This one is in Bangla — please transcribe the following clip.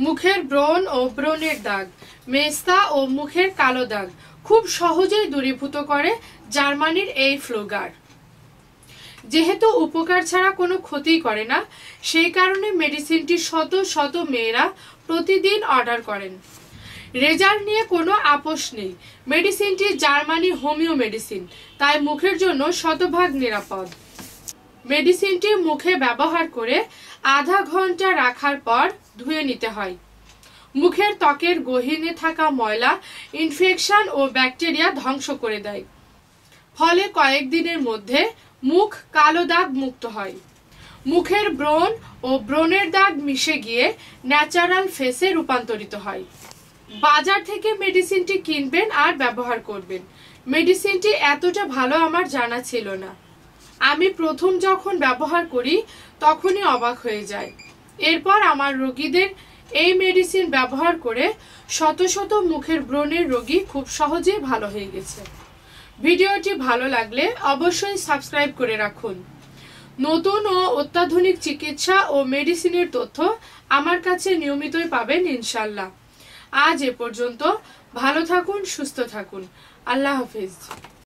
মুখের ব্রণ ও ব্রণের দাগ, মেস্তা ও মুখের কালো দাগ খুব সহজেই দূরীভূত করে জার্মানির এই ফ্লোগার। যেহেতু উপকার ছাড়া কোনো ক্ষতি করে না, সেই কারণে মেডিসিনটি শত শত মেয়েরা প্রতিদিন অর্ডার করেন। রেজাল্ট নিয়ে কোনো আপোষ নেই, মেডিসিনটি জার্মানি হোমিও মেডিসিন, তাই মুখের জন্য শতভাগ নিরাপদ। মেডিসিনটি মুখে ব্যবহার করে আধা ঘন্টা রাখার পর ধুয়ে নিতে হয়। মুখের ত্বকের গহীনে থাকা ময়লা, ইনফেকশন ও ব্যাকটেরিয়া ধ্বংস করে দেয়, ফলে কয়েকদিনের মধ্যে মুখ কালো দাগ মুক্ত হয়। মুখের ব্রণ ও ব্রণের দাগ মিশে গিয়ে ন্যাচারাল ফেসে রূপান্তরিত হয়। বাজার থেকে মেডিসিনটি কিনবেন আর ব্যবহার করবেন। মেডিসিনটি এতটা ভালো আমার জানা ছিল না। আমি প্রথম যখন ব্যবহার করি তখনই অবাক হয়ে যায়। এরপর আমার রোগীদের এই মেডিসিন ব্যবহার করে শত শত মুখের ব্রণের রোগী খুব সহজেই ভালো হয়ে গেছে। ভিডিওটি ভালো লাগলে অবশ্যই সাবস্ক্রাইব করে রাখুন। নতুন ও অত্যাধুনিক চিকিৎসা ও মেডিসিনের তথ্য আমার কাছে নিয়মিতই পাবেন ইনশাল্লাহ। আজ এ পর্যন্ত। ভালো থাকুন, সুস্থ থাকুন। আল্লাহ হাফিজ।